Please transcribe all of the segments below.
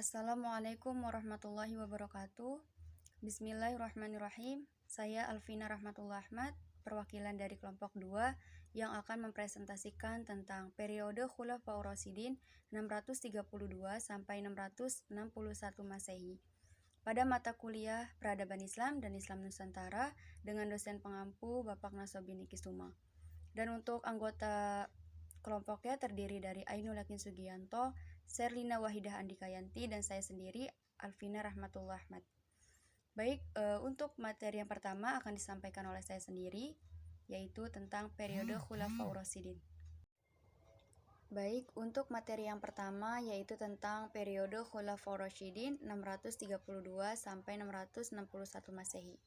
Assalamualaikum warahmatullahi wabarakatuh. Bismillahirrahmanirrahim. Saya Alvina Rahmatullah Ahmad, perwakilan dari kelompok 2 yang akan mempresentasikan tentang periode Khulafaur Rasyidin 632 sampai 661 Masehi pada mata kuliah Peradaban Islam dan Islam Nusantara dengan dosen pengampu Bapak Nasobini Kisuma. Dan untuk anggota kelompoknya terdiri dari Ainul Yakin Sugianto, Serlina Wahidah Andikayanti, dan saya sendiri, Alvina Rahmatullah Ahmad. Baik, untuk materi yang pertama akan disampaikan oleh saya sendiri, yaitu tentang periode Khulafaur Rasyidin. Baik, untuk materi yang pertama yaitu tentang periode Khulafaur Rasyidin 632 sampai 661 Masehi,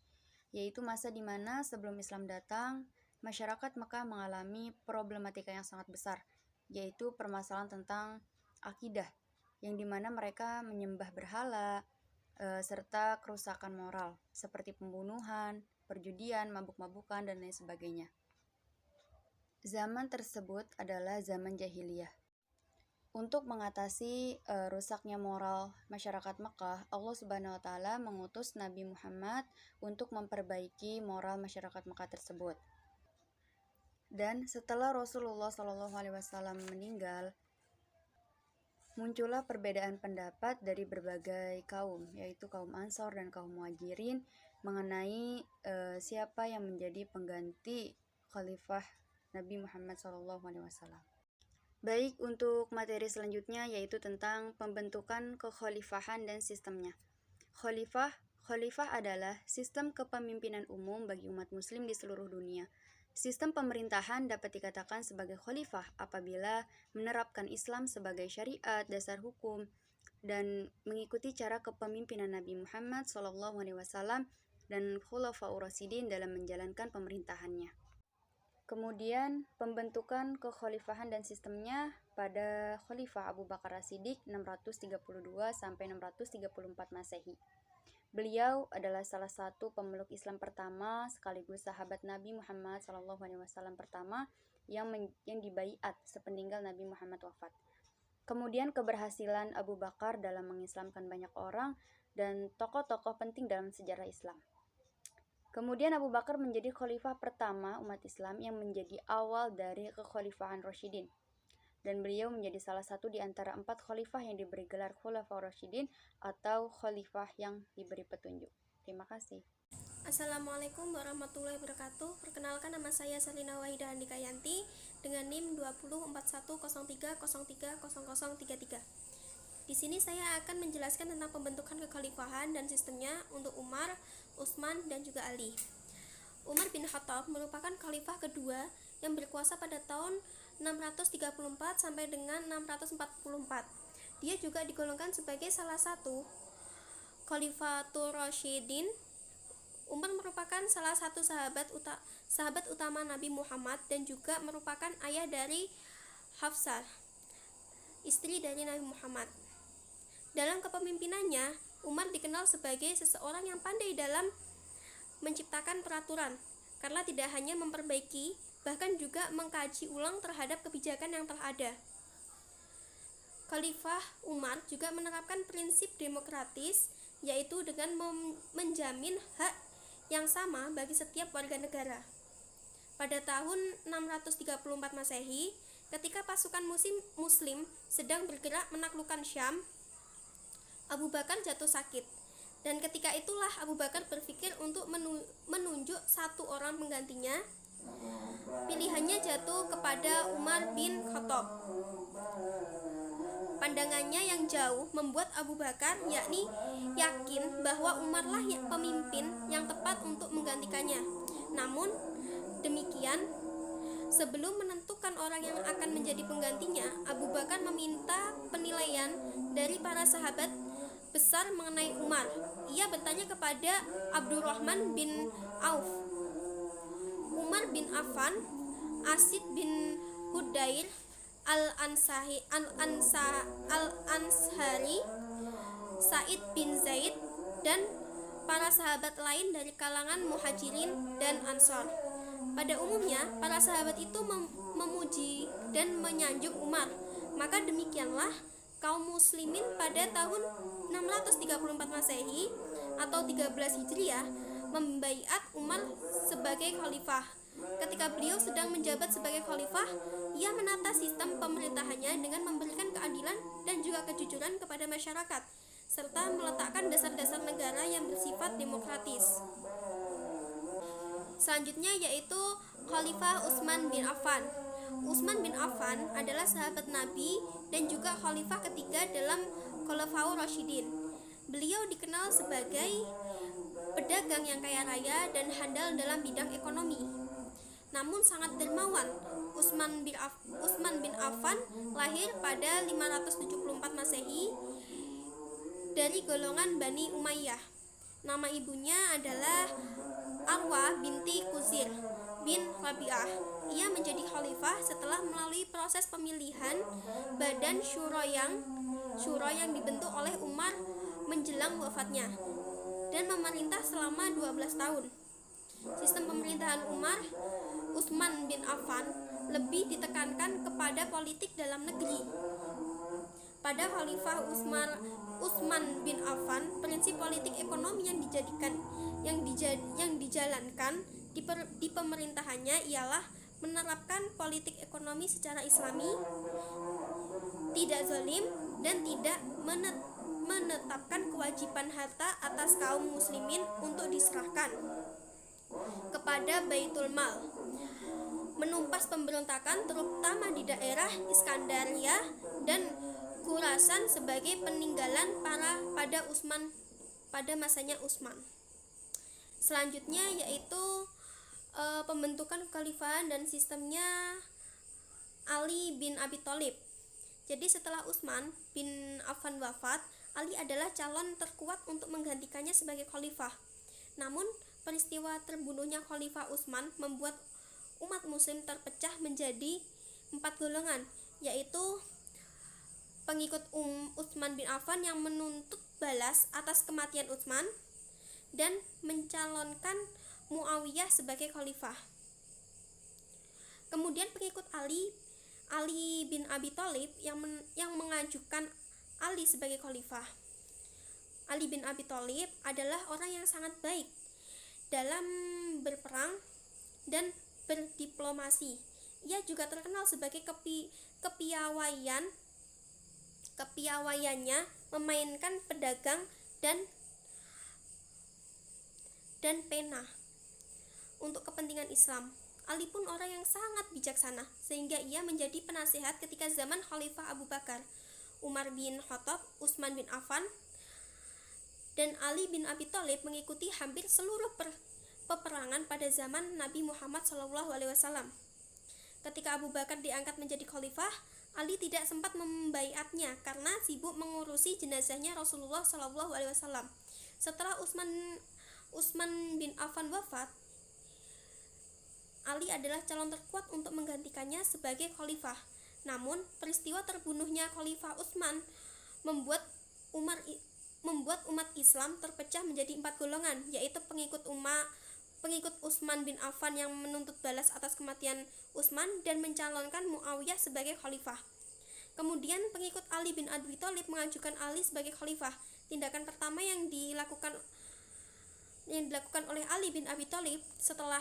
yaitu masa di mana sebelum Islam datang, masyarakat Mekah mengalami problematika yang sangat besar, yaitu permasalahan tentang akidah, yang dimana mereka menyembah berhala, serta kerusakan moral, seperti pembunuhan, perjudian, mabuk-mabukan, dan lain sebagainya. Zaman tersebut adalah zaman jahiliyah. Untuk mengatasi rusaknya moral masyarakat Mekah, Allah Subhanahu wa Ta'ala mengutus Nabi Muhammad untuk memperbaiki moral masyarakat Mekah tersebut. Dan setelah Rasulullah SAW meninggal, muncullah perbedaan pendapat dari berbagai kaum, yaitu kaum Ansor dan kaum Muhajirin, mengenai siapa yang menjadi pengganti Khalifah Nabi Muhammad SAW. Baik, untuk materi selanjutnya yaitu tentang pembentukan kekhalifahan dan sistemnya. Khalifah adalah sistem kepemimpinan umum bagi umat muslim di seluruh dunia. Sistem pemerintahan dapat dikatakan sebagai khalifah apabila menerapkan Islam sebagai syariat, dasar hukum, dan mengikuti cara kepemimpinan Nabi Muhammad SAW dan Khulafaur Rasyidin dalam menjalankan pemerintahannya. Kemudian pembentukan kekhalifahan dan sistemnya pada Khalifah Abu Bakar As-Siddiq 632 sampai 634 Masehi. Beliau adalah salah satu pemeluk Islam pertama sekaligus sahabat Nabi Muhammad SAW pertama yang dibaiat sepeninggal Nabi Muhammad wafat. Kemudian keberhasilan Abu Bakar dalam mengislamkan banyak orang dan tokoh-tokoh penting dalam sejarah Islam. Kemudian Abu Bakar menjadi khalifah pertama umat Islam yang menjadi awal dari kekhalifahan Rasyidin. Dan beliau menjadi salah satu di antara 4 khalifah yang diberi gelar Khulafaur Rasyidin atau khalifah yang diberi petunjuk. Terima kasih. Assalamualaikum warahmatullahi wabarakatuh. Perkenalkan, nama saya Serlina Wahidah Andikayanti dengan NIM 204103030033. Di sini saya akan menjelaskan tentang pembentukan kekhalifahan dan sistemnya untuk Umar, Utsman, dan juga Ali. Umar bin Khattab merupakan khalifah kedua yang berkuasa pada tahun 634 sampai dengan 644. Dia juga digolongkan sebagai salah satu Khalifatur Rasyidin. Umar merupakan salah satu sahabat utama Nabi Muhammad dan juga merupakan ayah dari Hafsah, istri dari Nabi Muhammad. Dalam kepemimpinannya, Umar dikenal sebagai seseorang yang pandai dalam menciptakan peraturan, karena tidak hanya memperbaiki, bahkan juga mengkaji ulang terhadap kebijakan yang telah ada. Khalifah Umar juga menerapkan prinsip demokratis, yaitu dengan menjamin hak yang sama bagi setiap warga negara. Pada tahun 634 Masehi, ketika pasukan Muslim sedang bergerak menaklukkan Syam, Abu Bakar jatuh sakit. Dan ketika itulah Abu Bakar berpikir untuk menunjuk satu orang penggantinya. Pilihannya jatuh kepada Umar bin Khattab. Pandangannya yang jauh membuat Abu Bakar yakin bahwa Umarlah pemimpin yang tepat untuk menggantikannya. Namun demikian, sebelum menentukan orang yang akan menjadi penggantinya, Abu Bakar meminta penilaian dari para sahabat besar mengenai Umar. Ia bertanya kepada Abdurrahman bin Auf, Umar bin Affan, Asid bin Hudair, Al-Ansari, Said bin Zaid, dan para sahabat lain dari kalangan Muhajirin dan Ansor. Pada umumnya, para sahabat itu memuji dan menyanjung Umar. Maka demikianlah kaum muslimin pada tahun 634 Masehi atau 13 Hijriah membaiat Umar sebagai khalifah. Ketika beliau sedang menjabat sebagai khalifah, ia menata sistem pemerintahannya dengan memberikan keadilan dan juga kejujuran kepada masyarakat, serta meletakkan dasar-dasar negara yang bersifat demokratis. Selanjutnya yaitu Khalifah Utsman bin Affan. Utsman bin Affan adalah sahabat Nabi dan juga khalifah ketiga dalam Khulafaur Rasyidin. Beliau dikenal sebagai pedagang yang kaya raya dan handal dalam bidang ekonomi, namun sangat dermawan. Utsman bin Affan lahir pada 574 Masehi dari golongan Bani Umayyah. Nama ibunya adalah Arwah binti Qusir bin Rabi'ah. Ia menjadi khalifah setelah melalui proses pemilihan badan syuro yang dibentuk oleh Umar menjelang wafatnya dan memerintah selama 12 tahun. Sistem pemerintahan Utsman bin Affan lebih ditekankan kepada politik dalam negeri. Pada Khalifah Utsman bin Affan, prinsip politik ekonomi yang dijalankan di pemerintahannya ialah menerapkan politik ekonomi secara islami, tidak zalim, dan tidak menetapkan kewajiban harta atas kaum muslimin untuk diserahkan kepada Baitul Mal, menumpas pemberontakan terutama di daerah Iskandaria dan Khurasan sebagai peninggalan pada masanya Utsman. Selanjutnya yaitu pembentukan kekhalifahan dan sistemnya Ali bin Abi Thalib. Jadi setelah Utsman bin Affan wafat, Ali adalah calon terkuat untuk menggantikannya sebagai khalifah. Namun peristiwa terbunuhnya Khalifah Utsman membuat umat muslim terpecah menjadi 4 golongan, yaitu pengikut Utsman bin Affan yang menuntut balas atas kematian Utsman dan mencalonkan Muawiyah sebagai khalifah. Kemudian pengikut Ali bin Abi Thalib yang mengajukan Ali sebagai khalifah. Ali bin Abi Thalib adalah orang yang sangat baik dalam berperang dan berdiplomasi. Ia juga terkenal sebagai kepiawaiannya memainkan pedagang dan pena untuk kepentingan Islam. Ali pun orang yang sangat bijaksana, sehingga ia menjadi penasehat ketika zaman Khalifah Abu Bakar, Umar bin Khattab, Utsman bin Affan, dan Ali bin Abi Thalib mengikuti hampir seluruh peperangan pada zaman Nabi Muhammad SAW. Ketika Abu Bakar diangkat menjadi khalifah, Ali tidak sempat membaiatnya karena sibuk mengurusi jenazahnya Rasulullah SAW. Setelah Utsman bin Affan wafat, Ali adalah calon terkuat untuk menggantikannya sebagai khalifah. Namun, peristiwa terbunuhnya Khalifah Utsman membuat umat Islam terpecah menjadi 4 golongan, yaitu pengikut Utsman bin Affan yang menuntut balas atas kematian Utsman dan mencalonkan Muawiyah sebagai khalifah. Kemudian pengikut Ali bin Abi Thalib mengajukan Ali sebagai khalifah. Tindakan pertama yang dilakukan oleh Ali bin Abi Thalib setelah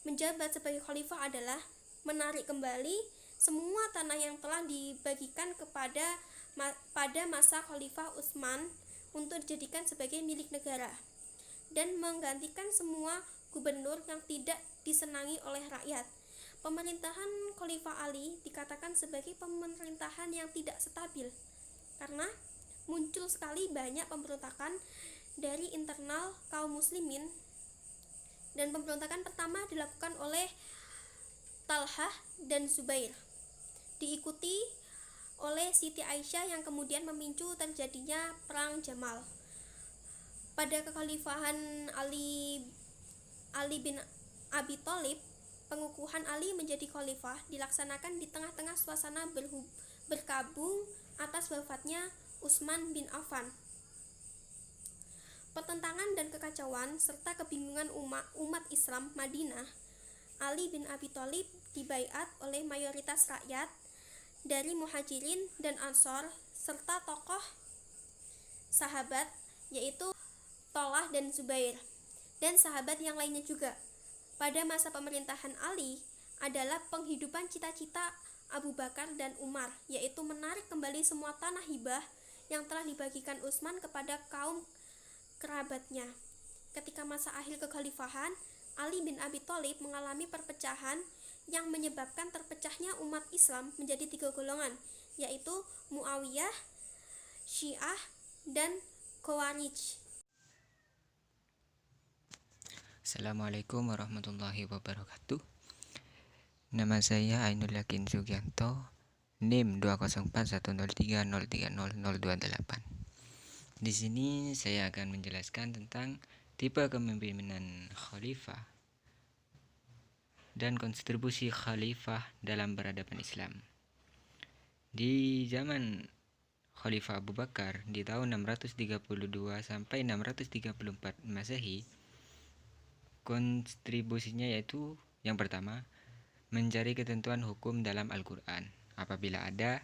menjabat sebagai khalifah adalah menarik kembali semua tanah yang telah dibagikan pada masa Khalifah Utsman untuk dijadikan sebagai milik negara dan menggantikan semua gubernur yang tidak disenangi oleh rakyat. Pemerintahan Khalifah Ali dikatakan sebagai pemerintahan yang tidak stabil karena muncul sekali banyak pemberontakan dari internal kaum muslimin, dan pemberontakan pertama dilakukan oleh Talhah dan Zubair, diikuti oleh Siti Aisyah yang kemudian memicu terjadinya Perang Jamal. Pada kekhalifahan Ali bin Abi Thalib, pengukuhan Ali menjadi khalifah dilaksanakan di tengah-tengah suasana berkabung atas wafatnya Utsman bin Affan. Pertentangan dan kekacauan serta kebingungan umat Islam Madinah, Ali bin Abi Thalib dibaiat oleh mayoritas rakyat dari Muhajirin dan Ansor serta tokoh sahabat yaitu Tolhah dan Zubair dan sahabat yang lainnya juga. Pada masa pemerintahan Ali adalah penghidupan cita-cita Abu Bakar dan Umar, yaitu menarik kembali semua tanah hibah yang telah dibagikan Utsman kepada kaum kerabatnya. Ketika masa akhir kekhalifahan, Ali bin Abi Thalib mengalami perpecahan yang menyebabkan terpecahnya umat Islam menjadi 3 golongan, yaitu Muawiyah, Syiah, dan Khawarij. Assalamualaikum warahmatullahi wabarakatuh. Nama saya Ainul Yakin Sugianto, NIM 2041030300228. Di sini saya akan menjelaskan tentang tipe kepemimpinan khalifah dan kontribusi khalifah dalam peradaban Islam. Di zaman Khalifah Abu Bakar di tahun 632 sampai 634 Masehi, kontribusinya yaitu yang pertama, mencari ketentuan hukum dalam Al-Quran. Apabila ada,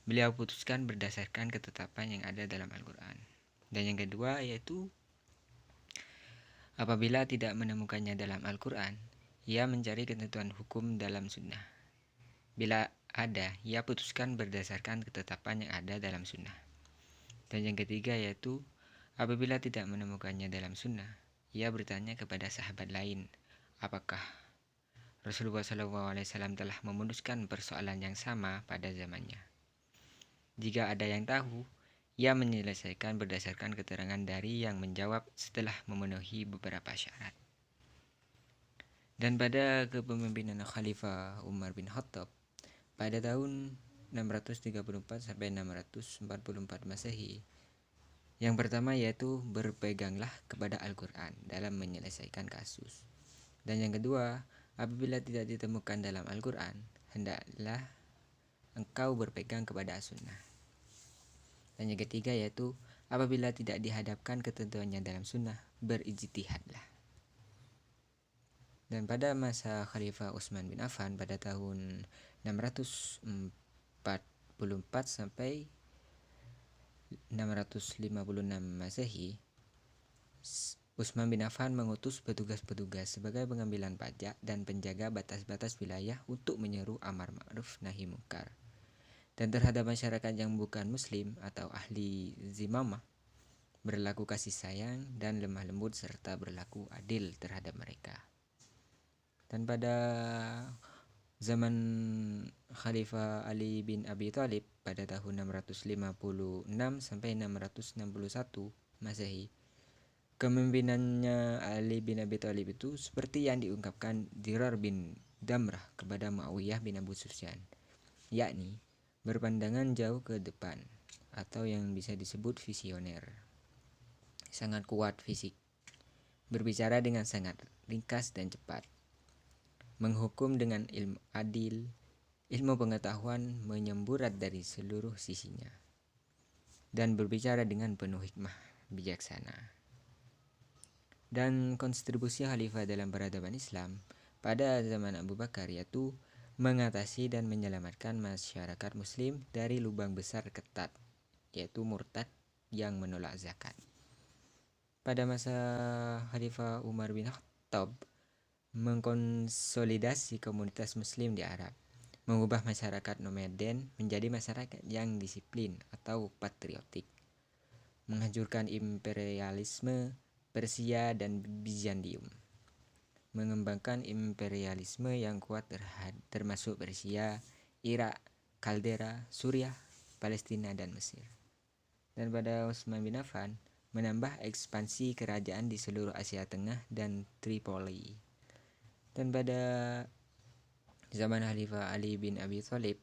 beliau putuskan berdasarkan ketetapan yang ada dalam Al-Quran. Dan yang kedua yaitu, apabila tidak menemukannya dalam Al-Quran, ia mencari ketentuan hukum dalam sunnah. Bila ada, ia putuskan berdasarkan ketetapan yang ada dalam sunnah. Dan yang ketiga yaitu, apabila tidak menemukannya dalam sunnah, ia bertanya kepada sahabat lain, apakah Rasulullah SAW telah memutuskan persoalan yang sama pada zamannya. Jika ada yang tahu, ia menyelesaikan berdasarkan keterangan dari yang menjawab setelah memenuhi beberapa syarat. Dan pada kepemimpinan Khalifah Umar bin Khattab pada tahun 634 sampai 644 Masehi, yang pertama yaitu berpeganglah kepada Al-Quran dalam menyelesaikan kasus. Dan yang kedua, apabila tidak ditemukan dalam Al-Quran, hendaklah engkau berpegang kepada Sunnah. Dan yang ketiga yaitu, apabila tidak dihadapkan ketentuannya dalam Sunnah, berijtihadlah. Dan pada masa Khalifah Utsman bin Affan pada tahun 644 sampai 656 Masehi, Utsman bin Affan mengutus petugas-petugas sebagai pengambilan pajak dan penjaga batas-batas wilayah untuk menyeru amar ma'ruf nahi munkar. Dan terhadap masyarakat yang bukan muslim atau ahli zimamah, berlaku kasih sayang dan lemah lembut serta berlaku adil terhadap mereka. Dan pada zaman Khalifah Ali bin Abi Thalib pada tahun 656 sampai 661 Masehi, kepemimpinannya Ali bin Abi Thalib itu seperti yang diungkapkan Dirar bin Damrah kepada Muawiyah bin Abu Sufyan, yakni berpandangan jauh ke depan atau yang bisa disebut visioner, sangat kuat fisik, berbicara dengan sangat ringkas dan cepat, menghukum dengan ilmu adil, ilmu pengetahuan menyemburat dari seluruh sisinya, dan berbicara dengan penuh hikmah bijaksana. Dan kontribusi khalifah dalam peradaban Islam pada zaman Abu Bakar yaitu mengatasi dan menyelamatkan masyarakat muslim dari lubang besar ketat, yaitu murtad yang menolak zakat. Pada masa Khalifah Umar bin Khattab, mengkonsolidasi komunitas muslim di Arab, mengubah masyarakat nomaden menjadi masyarakat yang disiplin atau patriotik, menghancurkan imperialisme Persia dan Bizantium, mengembangkan imperialisme yang kuat termasuk Persia, Irak, Kaldera, Suriah, Palestina, dan Mesir. Dan pada Utsman bin Affan, menambah ekspansi kerajaan di seluruh Asia Tengah dan Tripoli. Dan pada zaman Khalifah Ali bin Abi Thalib,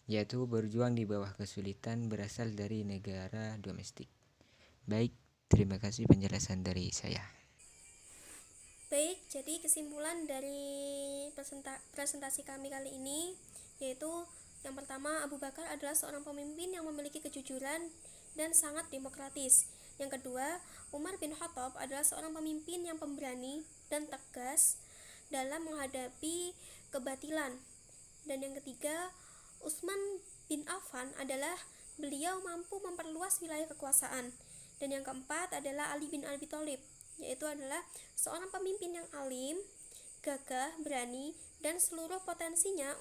yaitu berjuang di bawah kesulitan berasal dari negara domestik. Baik, terima kasih penjelasan dari saya. Baik, jadi kesimpulan dari presentasi kami kali ini yaitu yang pertama, Abu Bakar adalah seorang pemimpin yang memiliki kejujuran dan sangat demokratis. Yang kedua, Umar bin Khattab adalah seorang pemimpin yang pemberani dan tegas dalam menghadapi kebatilan. Dan yang ketiga, Utsman bin Affan adalah beliau mampu memperluas wilayah kekuasaan. Dan yang keempat adalah Ali bin Abi Thalib, yaitu adalah seorang pemimpin yang alim, gagah, berani, dan seluruh potensinya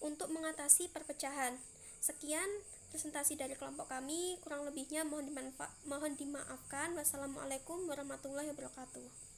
untuk mengatasi perpecahan. Sekian presentasi dari kelompok kami, kurang lebihnya mohon dimaafkan. Wassalamualaikum warahmatullahi wabarakatuh.